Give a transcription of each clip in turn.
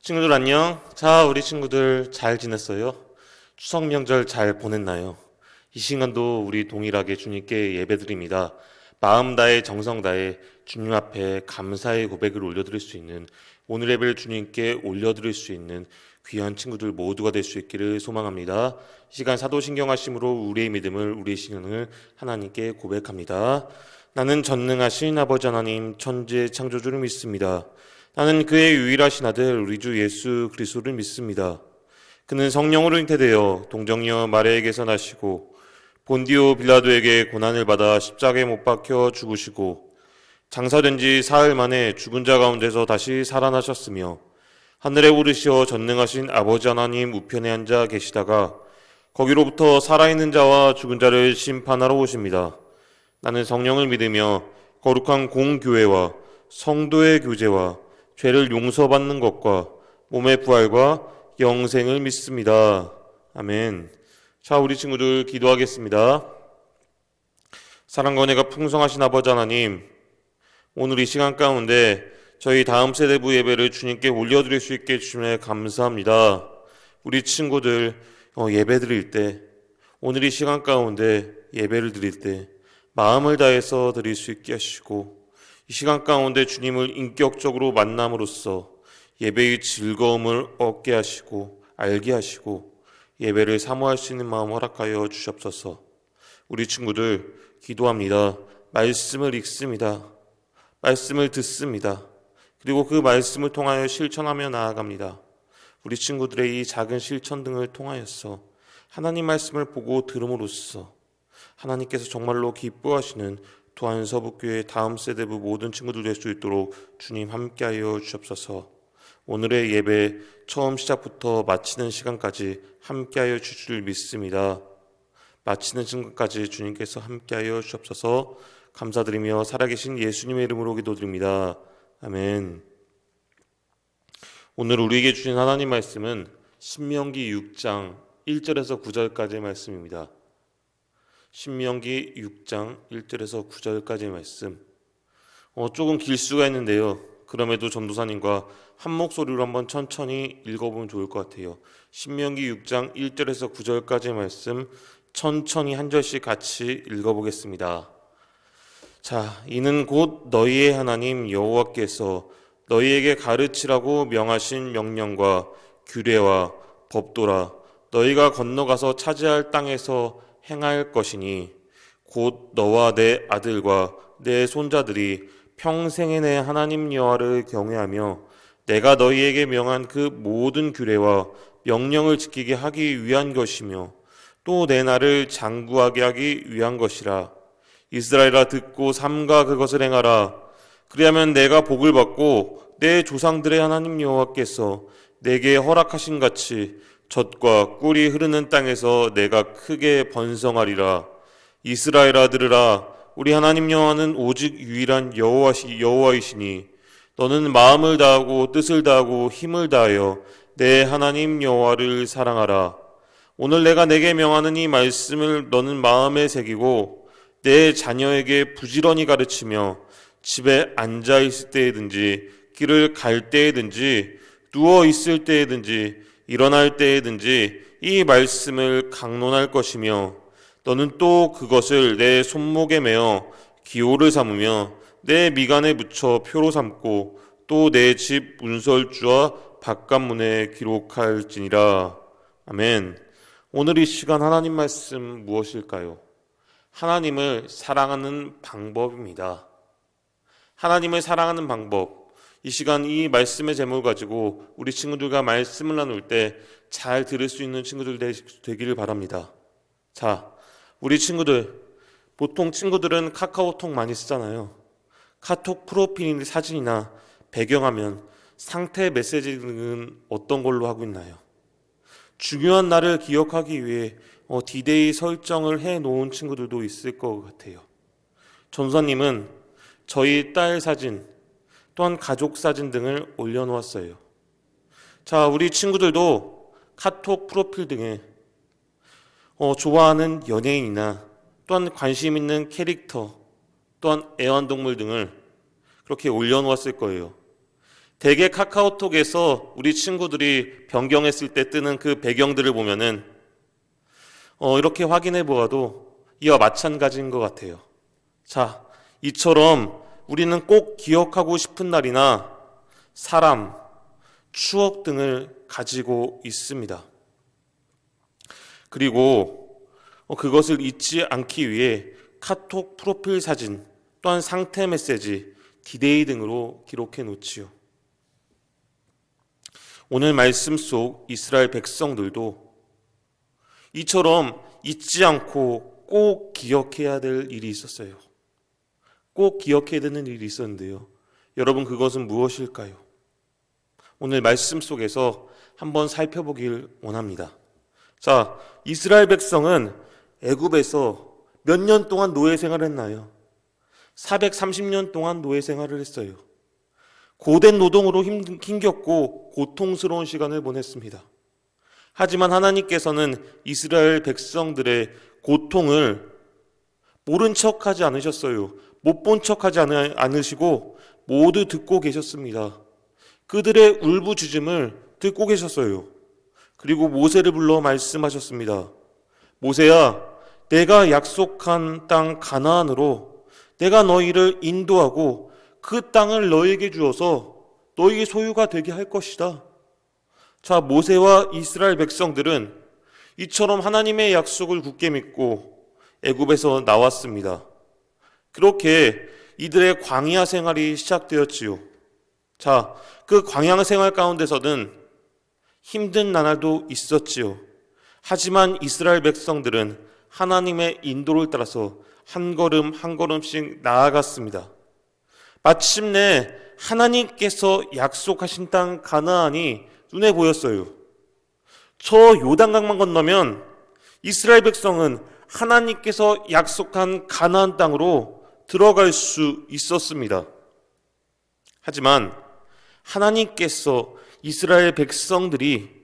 친구들 안녕. 자, 우리 친구들 잘 지냈어요? 추석 명절 잘 보냈나요? 이 시간도 우리 동일하게 주님께 예배드립니다. 마음 다해 정성 다해 주님 앞에 감사의 고백을 올려드릴 수 있는, 오늘 예배를 주님께 올려드릴 수 있는 귀한 친구들 모두가 될 수 있기를 소망합니다. 이 시간 사도신경하심으로 우리의 믿음을, 우리의 신앙을 하나님께 고백합니다. 나는 전능하신 아버지 하나님 천지의 창조주를 믿습니다. 나는 그의 유일하신 아들 우리 주 예수 그리스도를 믿습니다. 그는 성령으로 잉태되어 동정녀 마리아에게서 나시고 본디오 빌라도에게 고난을 받아 십자가에 못 박혀 죽으시고 장사된 지 사흘 만에 죽은 자 가운데서 다시 살아나셨으며 하늘에 오르시어 전능하신 아버지 하나님 우편에 앉아 계시다가 거기로부터 살아있는 자와 죽은 자를 심판하러 오십니다. 나는 성령을 믿으며 거룩한 공교회와 성도의 교제와 죄를 용서받는 것과 몸의 부활과 영생을 믿습니다. 아멘. 자, 우리 친구들 기도하겠습니다. 사랑과 은혜가 풍성하신 아버지 하나님, 오늘 이 시간 가운데 저희 다음 세대부 예배를 주님께 올려드릴 수 있게 해주시면 감사합니다. 우리 친구들 예배 드릴 때, 오늘 이 시간 가운데 예배를 드릴 때 마음을 다해서 드릴 수 있게 하시고, 이 시간 가운데 주님을 인격적으로 만남으로써 예배의 즐거움을 얻게 하시고 알게 하시고 예배를 사모할 수 있는 마음 허락하여 주시옵소서. 우리 친구들 기도합니다. 말씀을 읽습니다. 말씀을 듣습니다. 그리고 그 말씀을 통하여 실천하며 나아갑니다. 우리 친구들의 이 작은 실천 등을 통하여서 하나님 말씀을 보고 들음으로써 하나님께서 정말로 기뻐하시는 도안서북교회 다음 세대부 모든 친구들 될 수 있도록 주님 함께하여 주옵소서. 오늘의 예배 처음 시작부터 마치는 시간까지 함께하여 주실 줄 믿습니다. 마치는 순간까지 주님께서 함께하여 주옵소서. 감사드리며 살아계신 예수님의 이름으로 기도드립니다. 아멘. 오늘 우리에게 주신 하나님 말씀은 신명기 6장 1절에서 9절까지의 말씀입니다. 신명기 6장 1절에서 9절까지의 말씀. 조금 길 수가 있는데요. 그럼에도 전도사님과 한 목소리로 한번 천천히 읽어보면 좋을 것 같아요. 신명기 6장 1절에서 9절까지의 말씀 천천히 한 절씩 같이 읽어보겠습니다. 자, 이는 곧 너희의 하나님 여호와께서 너희에게 가르치라고 명하신 명령과 규례와 법도라. 너희가 건너가서 차지할 땅에서 행할 것이니 곧 너와 내 아들과 내 손자들이 평생에 내 하나님 여호와를 경외하며 내가 너희에게 명한 그 모든 규례와 명령을 지키게 하기 위한 것이며 또 내 나를 장구하게 하기 위한 것이라. 이스라엘아 듣고 삼가 그것을 행하라. 그리하면 내가 복을 받고 내 조상들의 하나님 여호와께서 내게 허락하신 같이 젖과 꿀이 흐르는 땅에서 내가 크게 번성하리라. 이스라엘아 들으라. 우리 하나님 여호와는 오직 유일한 여호와이시니 너는 마음을 다하고 뜻을 다하고 힘을 다하여 내 하나님 여호와를 사랑하라. 오늘 내가 내게 명하는 이 말씀을 너는 마음에 새기고 내 자녀에게 부지런히 가르치며 집에 앉아 있을 때에든지 길을 갈 때에든지 누워 있을 때에든지 일어날 때에든지 이 말씀을 강론할 것이며 너는 또 그것을 내 손목에 매어 기호를 삼으며 내 미간에 붙여 표로 삼고 또 내 집 문설주와 바깥문에 기록할지니라. 아멘. 오늘 이 시간 하나님 말씀 무엇일까요? 하나님을 사랑하는 방법입니다. 하나님을 사랑하는 방법. 이 시간 이 말씀의 제목을 가지고 우리 친구들과 말씀을 나눌 때 잘 들을 수 있는 친구들 되기를 바랍니다. 자, 우리 친구들, 보통 친구들은 카카오톡 많이 쓰잖아요. 카톡 프로필 사진이나 배경화면, 상태 메시지 등은 어떤 걸로 하고 있나요? 중요한 날을 기억하기 위해 디데이 설정을 해놓은 친구들도 있을 것 같아요. 전사님은 저희 딸 사진, 또한 가족 사진 등을 올려놓았어요. 자, 우리 친구들도 카톡 프로필 등에 좋아하는 연예인이나 또한 관심 있는 캐릭터, 또한 애완동물 등을 그렇게 올려놓았을 거예요. 대개 카카오톡에서 우리 친구들이 변경했을 때 뜨는 그 배경들을 보면은 이렇게 확인해 보아도 이와 마찬가지인 것 같아요. 자, 이처럼 우리는 꼭 기억하고 싶은 날이나 사람, 추억 등을 가지고 있습니다. 그리고 그것을 잊지 않기 위해 카톡 프로필 사진 또한 상태 메시지, 디데이 등으로 기록해 놓지요. 오늘 말씀 속 이스라엘 백성들도 이처럼 잊지 않고 꼭 기억해야 될 일이 있었어요. 꼭 기억해야 되는 일이 있었는데요. 여러분, 그것은 무엇일까요? 오늘 말씀 속에서 한번 살펴보길 원합니다. 자, 이스라엘 백성은 애굽에서 몇 년 동안 노예 생활을 했나요? 430년 동안 노예 생활을 했어요. 고된 노동으로 힘겹고 고통스러운 시간을 보냈습니다. 하지만 하나님께서는 이스라엘 백성들의 고통을 모른 척하지 않으셨어요. 못 본 척하지 않으시고 모두 듣고 계셨습니다. 그들의 울부짖음을 듣고 계셨어요. 그리고 모세를 불러 말씀하셨습니다. 모세야, 내가 약속한 땅 가나안으로 내가 너희를 인도하고 그 땅을 너희에게 주어서 너희의 소유가 되게 할 것이다. 자, 모세와 이스라엘 백성들은 이처럼 하나님의 약속을 굳게 믿고 애굽에서 나왔습니다. 그렇게 이들의 광야 생활이 시작되었지요. 자, 그 광야 생활 가운데서는 힘든 나날도 있었지요. 하지만 이스라엘 백성들은 하나님의 인도를 따라서 한 걸음 한 걸음씩 나아갔습니다. 마침내 하나님께서 약속하신 땅 가나안이 눈에 보였어요. 저 요단강만 건너면 이스라엘 백성은 하나님께서 약속한 가나안 땅으로 들어갈 수 있었습니다. 하지만 하나님께서 이스라엘 백성들이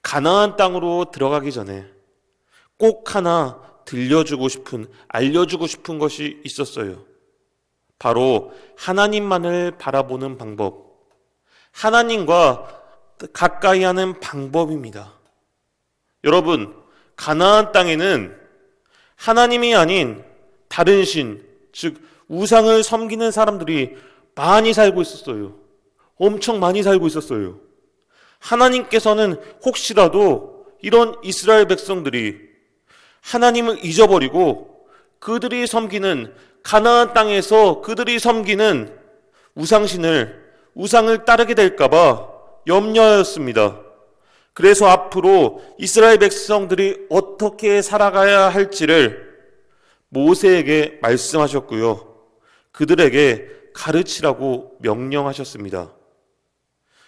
가나안 땅으로 들어가기 전에 꼭 하나 알려주고 싶은 것이 있었어요. 바로 하나님만을 바라보는 방법, 하나님과 가까이 하는 방법입니다. 여러분, 가나안 땅에는 하나님이 아닌 다른 신, 즉 우상을 섬기는 사람들이 많이 살고 있었어요. 엄청 많이 살고 있었어요. 하나님께서는 혹시라도 이런 이스라엘 백성들이 하나님을 잊어버리고 그들이 섬기는 가나안 땅에서 그들이 섬기는 우상을 따르게 될까봐 염려하였습니다. 그래서 앞으로 이스라엘 백성들이 어떻게 살아가야 할지를 모세에게 말씀하셨고요. 그들에게 가르치라고 명령하셨습니다.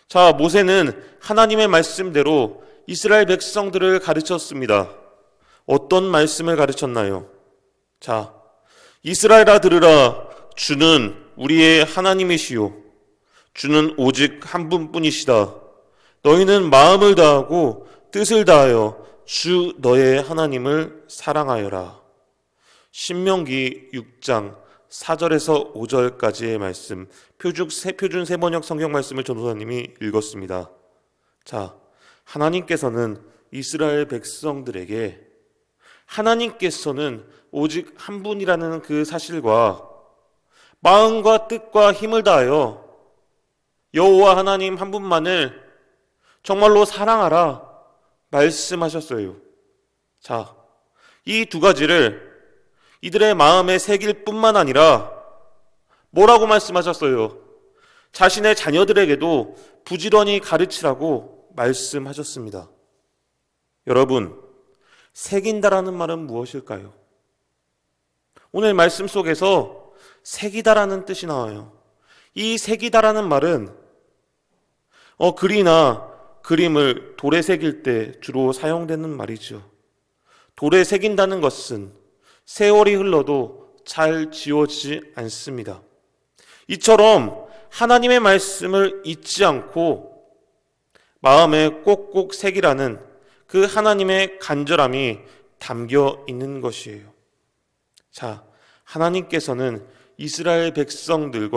자, 모세는 하나님의 말씀대로 이스라엘 백성들을 가르쳤습니다. 어떤 말씀을 가르쳤나요? 자, 이스라엘아 들으라. 주는 우리의 하나님이시요 주는 오직 한 분뿐이시다. 너희는 마음을 다하고 뜻을 다하여 주 너의 하나님을 사랑하여라. 신명기 6장 4절에서 5절까지의 말씀, 표준 세번역 성경 말씀을 전도사님이 읽었습니다. 자, 하나님께서는 이스라엘 백성들에게 하나님께서는 오직 한 분이라는 그 사실과 마음과 뜻과 힘을 다하여 여호와 하나님 한 분만을 정말로 사랑하라 말씀하셨어요. 자, 이 두 가지를 이들의 마음에 새길 뿐만 아니라 뭐라고 말씀하셨어요? 자신의 자녀들에게도 부지런히 가르치라고 말씀하셨습니다. 여러분, 새긴다라는 말은 무엇일까요? 오늘 말씀 속에서 새기다라는 뜻이 나와요. 이 새기다라는 말은 글이나 그림을 돌에 새길 때 주로 사용되는 말이죠. 돌에 새긴다는 것은 세월이 흘러도 잘 지워지지 않습니다. 이처럼 하나님의 말씀을 잊지 않고 마음에 꼭꼭 새기라는 그 하나님의 간절함이 담겨 있는 것이에요. 자, 하나님께서는 이스라엘 백성들이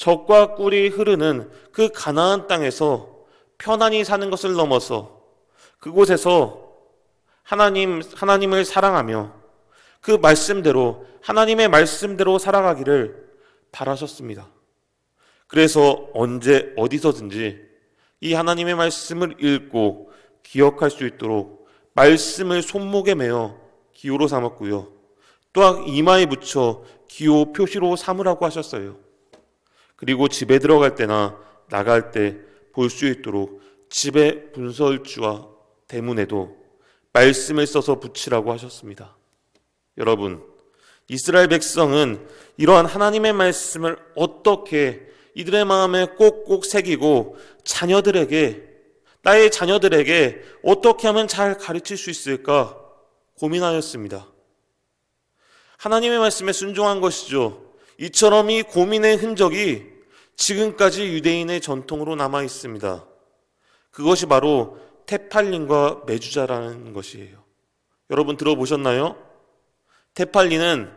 젖과 꿀이 흐르는 그 가나안 땅에서 편안히 사는 것을 넘어서 그곳에서 하나님을 사랑하며 그 말씀대로, 하나님의 말씀대로 살아가기를 바라셨습니다. 그래서 언제 어디서든지 이 하나님의 말씀을 읽고 기억할 수 있도록 말씀을 손목에 매어 기호로 삼았고요. 또한 이마에 붙여 기호 표시로 삼으라고 하셨어요. 그리고 집에 들어갈 때나 나갈 때 볼 수 있도록 집의 문설주와 대문에도 말씀을 써서 붙이라고 하셨습니다. 여러분, 이스라엘 백성은 이러한 하나님의 말씀을 어떻게 이들의 마음에 꼭꼭 새기고 나의 자녀들에게 어떻게 하면 잘 가르칠 수 있을까 고민하였습니다. 하나님의 말씀에 순종한 것이죠. 이처럼 이 고민의 흔적이 지금까지 유대인의 전통으로 남아 있습니다. 그것이 바로 테팔린과 메주자라는 것이에요. 여러분 들어보셨나요? 테팔린은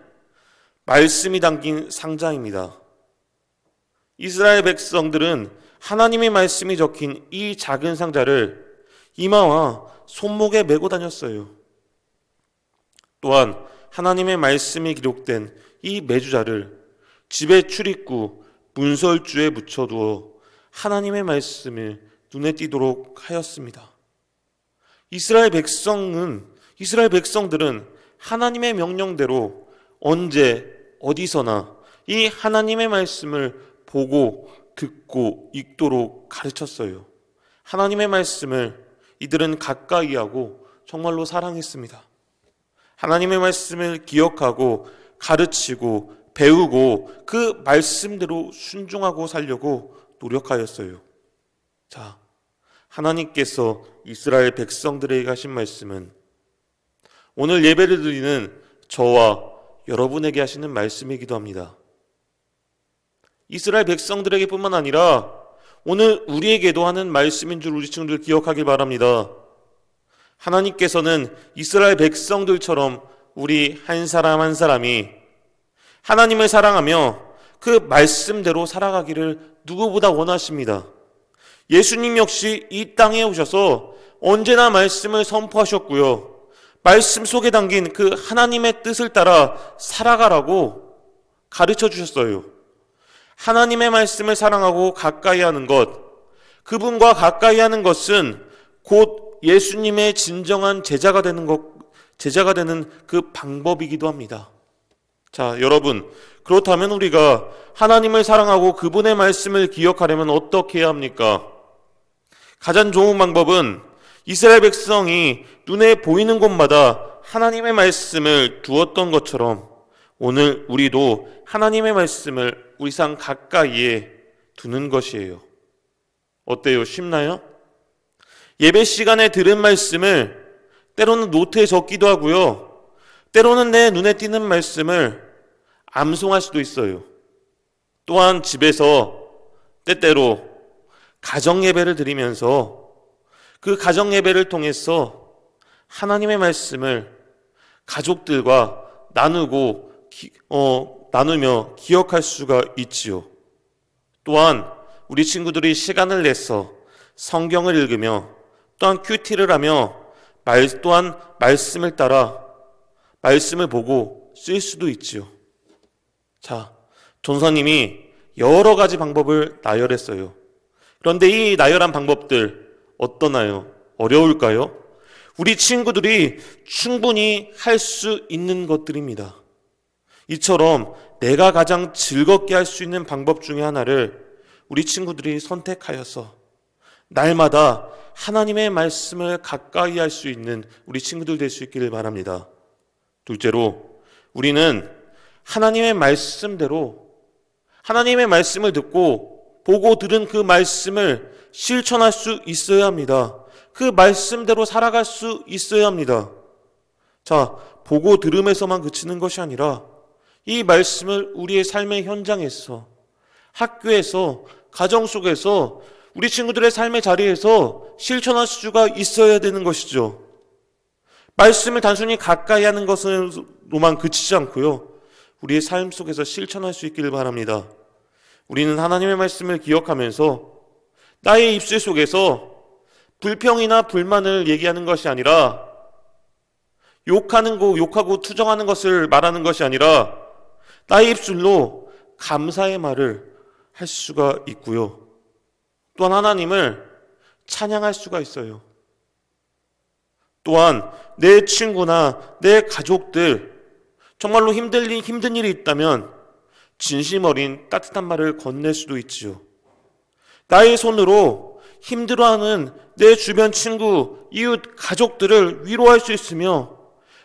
말씀이 담긴 상자입니다. 이스라엘 백성들은 하나님의 말씀이 적힌 이 작은 상자를 이마와 손목에 메고 다녔어요. 또한 하나님의 말씀이 기록된 이 메주자를 집의 출입구 문설주에 묻혀두어 하나님의 말씀을 눈에 띄도록 하였습니다. 이스라엘 백성들은 하나님의 명령대로 언제 어디서나 이 하나님의 말씀을 보고 듣고 읽도록 가르쳤어요. 하나님의 말씀을 이들은 가까이 하고 정말로 사랑했습니다. 하나님의 말씀을 기억하고 가르치고 배우고 그 말씀대로 순종하고 살려고 노력하였어요. 자, 하나님께서 이스라엘 백성들에게 하신 말씀은 오늘 예배를 드리는 저와 여러분에게 하시는 말씀이기도 합니다. 이스라엘 백성들에게 뿐만 아니라 오늘 우리에게도 하는 말씀인 줄 우리 친구들 기억하길 바랍니다. 하나님께서는 이스라엘 백성들처럼 우리 한 사람 한 사람이 하나님을 사랑하며 그 말씀대로 살아가기를 누구보다 원하십니다. 예수님 역시 이 땅에 오셔서 언제나 말씀을 선포하셨고요. 말씀 속에 담긴 그 하나님의 뜻을 따라 살아가라고 가르쳐 주셨어요. 하나님의 말씀을 사랑하고 가까이 하는 것, 그분과 가까이 하는 것은 곧 예수님의 진정한 제자가 되는 그 방법이기도 합니다. 자, 여러분, 그렇다면 우리가 하나님을 사랑하고 그분의 말씀을 기억하려면 어떻게 해야 합니까? 가장 좋은 방법은 이스라엘 백성이 눈에 보이는 곳마다 하나님의 말씀을 두었던 것처럼 오늘 우리도 하나님의 말씀을 우리 삶 가까이에 두는 것이에요. 어때요? 쉽나요? 예배 시간에 들은 말씀을 때로는 노트에 적기도 하고요. 때로는 내 눈에 띄는 말씀을 암송할 수도 있어요. 또한 집에서 때때로 가정 예배를 드리면서 그 가정 예배를 통해서 하나님의 말씀을 가족들과 나누며 기억할 수가 있지요. 또한 우리 친구들이 시간을 내서 성경을 읽으며 또한 큐티를 하며 또한 말씀을 따라 말씀을 보고 쓸 수도 있지요. 자, 전사님이 여러 가지 방법을 나열했어요. 그런데 이 나열한 방법들 어떠나요? 어려울까요? 우리 친구들이 충분히 할 수 있는 것들입니다. 이처럼 내가 가장 즐겁게 할 수 있는 방법 중에 하나를 우리 친구들이 선택하여서 날마다 하나님의 말씀을 가까이 할 수 있는 우리 친구들 될 수 있기를 바랍니다. 둘째로, 우리는 하나님의 말씀대로 하나님의 말씀을 듣고 보고 들은 그 말씀을 실천할 수 있어야 합니다. 그 말씀대로 살아갈 수 있어야 합니다. 자, 보고 들음에서만 그치는 것이 아니라 이 말씀을 우리의 삶의 현장에서, 학교에서, 가정 속에서, 우리 친구들의 삶의 자리에서 실천할 수가 있어야 되는 것이죠. 말씀을 단순히 가까이 하는 것으로만 그치지 않고요. 우리의 삶 속에서 실천할 수 있기를 바랍니다. 우리는 하나님의 말씀을 기억하면서 나의 입술 속에서 불평이나 불만을 얘기하는 것이 아니라 욕하고 투정하는 것을 말하는 것이 아니라 나의 입술로 감사의 말을 할 수가 있고요. 또한 하나님을 찬양할 수가 있어요. 또한 내 친구나 내 가족들 정말로 힘든 일이 있다면 진심 어린 따뜻한 말을 건넬 수도 있지요. 나의 손으로 힘들어하는 내 주변 친구, 이웃, 가족들을 위로할 수 있으며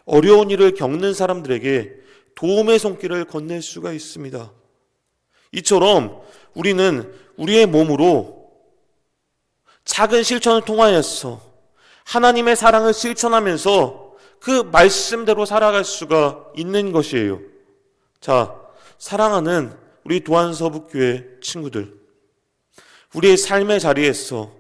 어려운 일을 겪는 사람들에게 도움의 손길을 건넬 수가 있습니다. 이처럼 우리는 우리의 몸으로 작은 실천을 통하여서 하나님의 사랑을 실천하면서 그 말씀대로 살아갈 수가 있는 것이에요. 자, 사랑하는 우리 도안서북교회 친구들, 우리의 삶의 자리에서,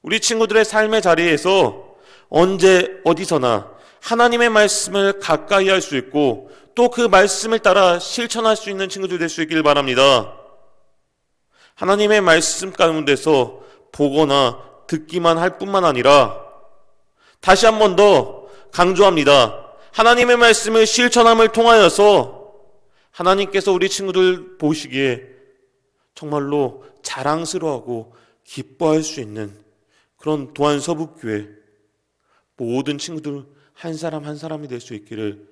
우리 친구들의 삶의 자리에서 언제 어디서나 하나님의 말씀을 가까이 할 수 있고 또 그 말씀을 따라 실천할 수 있는 친구들 될 수 있길 바랍니다. 하나님의 말씀 가운데서 보거나 듣기만 할 뿐만 아니라 다시 한 번 더 강조합니다. 하나님의 말씀을 실천함을 통하여서 하나님께서 우리 친구들 보시기에 정말로 자랑스러워하고 기뻐할 수 있는 그런 도안서북교회 모든 친구들 한 사람 한 사람이 될 수 있기를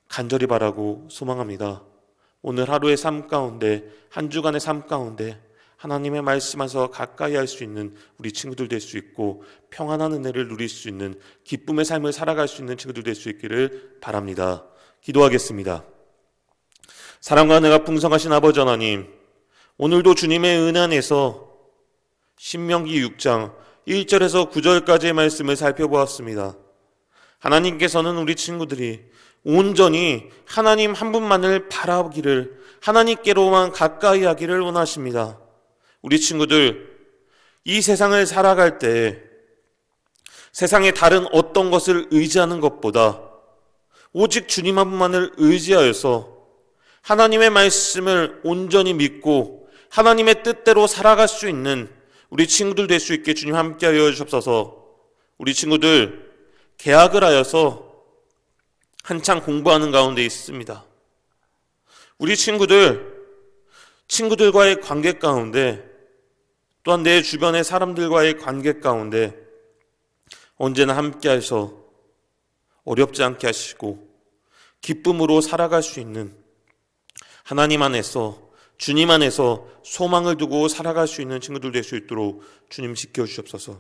간절히 바라고 소망합니다. 오늘 하루의 삶 가운데, 한 주간의 삶 가운데 하나님의 말씀에서 가까이 할 수 있는 우리 친구들 될 수 있고 평안한 은혜를 누릴 수 있는 기쁨의 삶을 살아갈 수 있는 친구들 될 수 있기를 바랍니다. 기도하겠습니다. 사랑과 은혜가 풍성하신 아버지 하나님, 오늘도 주님의 은혜 안에서 신명기 6장 1절에서 9절까지의 말씀을 살펴보았습니다. 하나님께서는 우리 친구들이 온전히 하나님 한 분만을 바라보기를, 하나님께로만 가까이 하기를 원하십니다. 우리 친구들, 이 세상을 살아갈 때 세상의 다른 어떤 것을 의지하는 것보다 오직 주님 한 분만을 의지하여서 하나님의 말씀을 온전히 믿고 하나님의 뜻대로 살아갈 수 있는 우리 친구들 될 수 있게 주님 함께하여 주옵소서. 우리 친구들 개학을 하여서 한창 공부하는 가운데 있습니다. 우리 친구들과의 관계 가운데 또한 내 주변의 사람들과의 관계 가운데 언제나 함께하셔서 어렵지 않게 하시고 기쁨으로 살아갈 수 있는 하나님 안에서, 주님 안에서 소망을 두고 살아갈 수 있는 친구들 될 수 있도록 주님 지켜주시옵소서.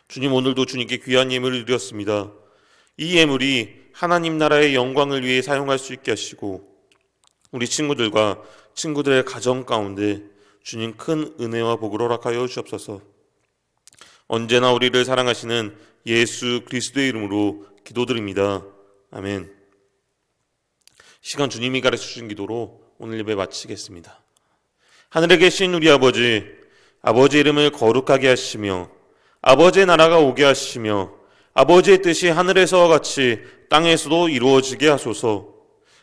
주님, 오늘도 주님께 귀한 예물을 드렸습니다. 이 예물이 하나님 나라의 영광을 위해 사용할 수 있게 하시고 우리 친구들과 친구들의 가정 가운데 주님 큰 은혜와 복을 허락하여 주옵소서. 언제나 우리를 사랑하시는 예수 그리스도의 이름으로 기도드립니다. 아멘. 시간 주님이 가르쳐 주신 기도로 오늘 예배 마치겠습니다. 하늘에 계신 우리 아버지, 아버지의 이름을 거룩하게 하시며 아버지의 나라가 오게 하시며 아버지의 뜻이 하늘에서와 같이 땅에서도 이루어지게 하소서.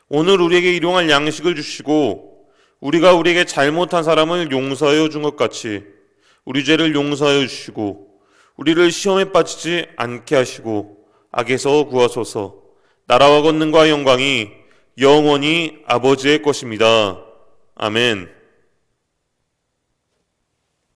오늘 우리에게 일용할 양식을 주시고 우리가 우리에게 잘못한 사람을 용서하여 준 것 같이 우리 죄를 용서하여 주시고 우리를 시험에 빠지지 않게 하시고 악에서 구하소서. 나라와 권능과 영광이 영원히 아버지의 것입니다. 아멘.